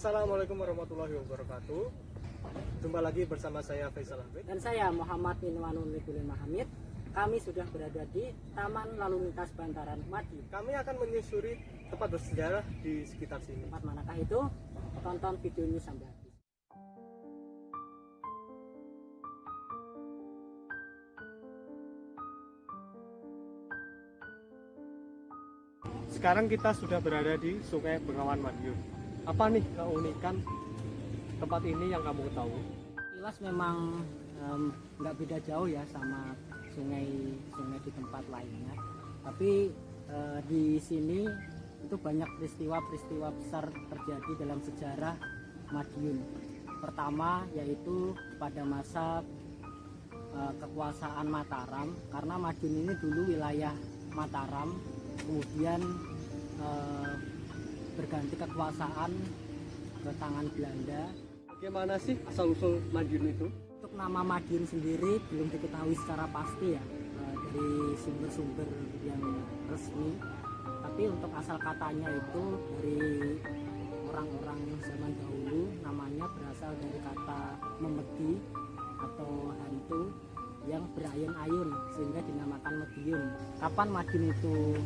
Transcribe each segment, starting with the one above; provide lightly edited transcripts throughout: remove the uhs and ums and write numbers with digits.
Assalamualaikum warahmatullahi wabarakatuh. Jumpa lagi bersama saya Faisal Hamid dan saya Muhammad Minwanul Nibulin Mahamid. Kami sudah berada di Taman Lalu Lintas Bantaran Madiun. Kami akan menyusuri tempat bersejarah di sekitar sini. Tempat manakah itu? Tonton video ini sampai habis. Sekarang kita sudah berada di Sungai Bengawan Madiun. Apa nih keunikan tempat ini yang kamu ketahui? Kilas memang nggak beda jauh ya sama sungai-sungai di tempat lainnya. Tapi di sini itu banyak peristiwa-peristiwa besar terjadi dalam sejarah Madiun. Pertama yaitu pada masa kekuasaan Mataram, karena Madiun ini dulu wilayah Mataram, kemudian berganti kekuasaan ke tangan Belanda. Bagaimana sih asal-usul Madiun itu? Untuk nama Madiun sendiri belum diketahui secara pasti ya, dari sumber-sumber yang resmi. Tapi untuk asal katanya itu dari orang-orang zaman dahulu, namanya berasal dari kata memedi atau hantu yang berayun-ayun sehingga dinamakan Madiun. Kapan Madiun itu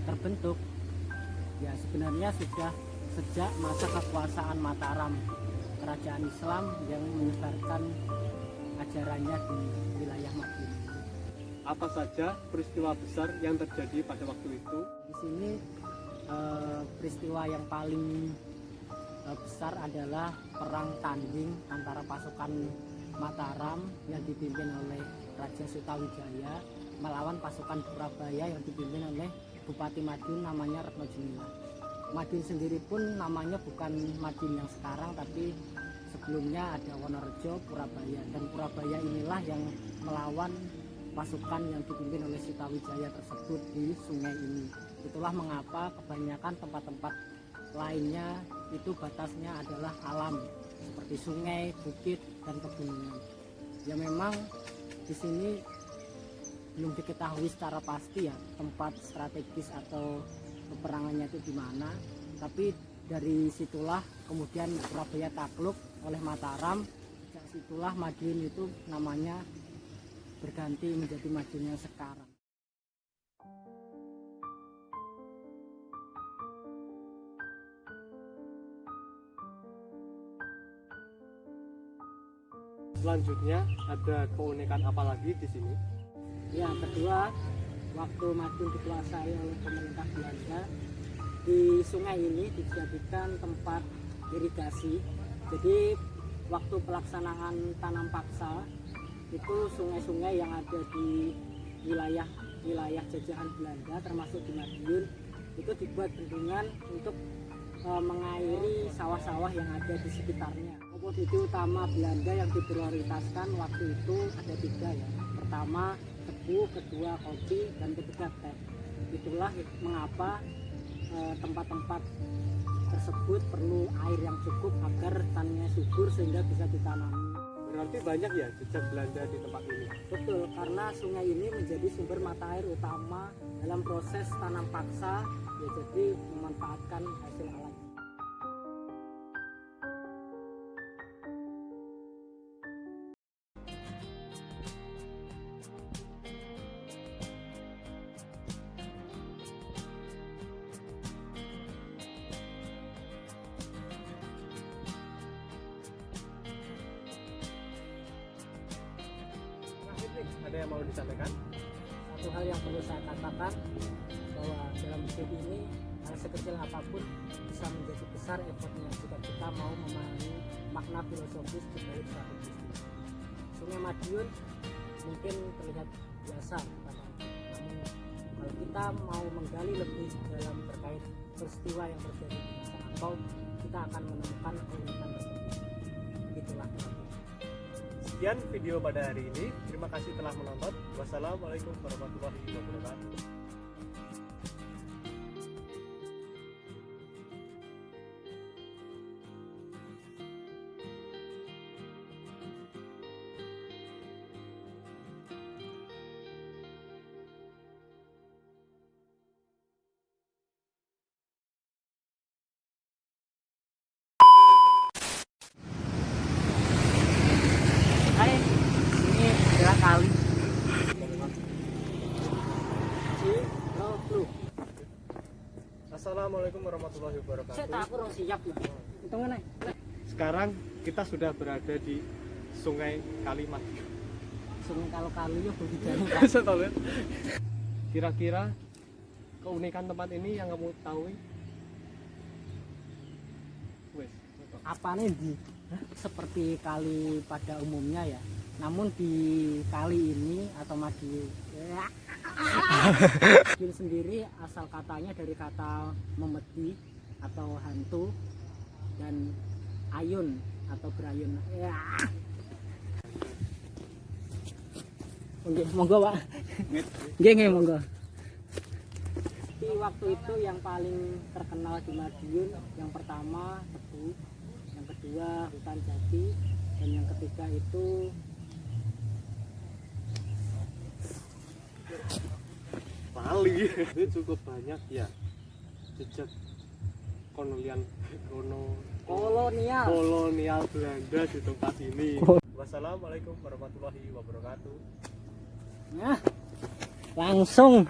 terbentuk? Ya sebenarnya sudah sejak masa kekuasaan Mataram, kerajaan Islam yang menyebarkan ajarannya di wilayah Madiun. Apa saja peristiwa besar yang terjadi pada waktu itu? Di sini peristiwa yang paling besar adalah perang tanding antara pasukan Mataram yang dipimpin oleh Raja Sutawijaya melawan pasukan Surabaya yang dipimpin oleh Bupati Madiun namanya Retno Junilah. Madiun sendiri pun namanya bukan Madiun yang sekarang, tapi sebelumnya ada Wonorejo, Purabaya, dan Purabaya inilah yang melawan pasukan yang dipimpin oleh Sutawijaya tersebut di sungai ini. Itulah mengapa kebanyakan tempat-tempat lainnya itu batasnya adalah alam, seperti sungai, bukit, dan pegunungan. Ya memang di sini belum diketahui secara pasti ya tempat strategis atau peperangannya itu di mana. Tapi dari situlah kemudian Surabaya takluk oleh Mataram. Sejak situlah Madiun itu namanya berganti menjadi Madiun yang sekarang. Selanjutnya ada keunikan apa lagi di sini? Yang kedua, waktu Madiun dikuasai oleh pemerintah Belanda, di sungai ini dijadikan tempat irigasi. Jadi waktu pelaksanaan tanam paksa itu sungai-sungai yang ada di wilayah jajahan Belanda termasuk di Madiun itu dibuat bendungan untuk mengairi sawah-sawah yang ada di sekitarnya. Komoditi utama Belanda yang diprioritaskan waktu itu ada 3 ya. Pertama tebu, kedua kopi, dan ketiga teh. Itulah mengapa tempat-tempat tersebut perlu air yang cukup agar tanahnya subur sehingga bisa ditanami. Berarti banyak ya jejak Belanda di tempat ini? Betul, karena sungai ini menjadi sumber mata air utama dalam proses tanam paksa, ya jadi memanfaatkan hasil alam. Ada yang mau disampaikan? Satu hal yang perlu saya katakan bahwa dalam hidup ini hal sekecil apapun bisa menjadi besar effortnya jika kita mau memahami makna filosofis di balik suatu peristiwa. Sungai Madiun mungkin terlihat biasa namun kalau kita mau menggali lebih dalam terkait peristiwa yang terjadi di masa lampau, kita akan menemukan keunikan tersebut. Itulah. Sekian video pada hari ini. Terima kasih telah menonton. Wassalamualaikum warahmatullahi wabarakatuh. warahmatullahi Saya wabarakatuh. tak aku rong siap ya. Hitungan ae. Sekarang kita sudah berada di Sungai Kalimagian. Sungai kalau kali yo budidaya. Setahun. Kira-kira keunikan tempat ini yang kamu tahu? Wes. Apane di seperti kali pada umumnya ya. Namun di kali ini atau Madiun Madiun sendiri asal katanya dari kata memedi atau hantu dan ayun atau berayun. Ya. Oke, monggo Pak. Nggih, monggo. Di waktu itu yang paling terkenal di Madiun yang pertama tebu, yang kedua hutan jati, dan yang ketiga itu Bali. Ini cukup banyak ya jejak kolonial kolonial. Belanda di tempat ini. Wassalamualaikum warahmatullahi wabarakatuh. Nah, langsung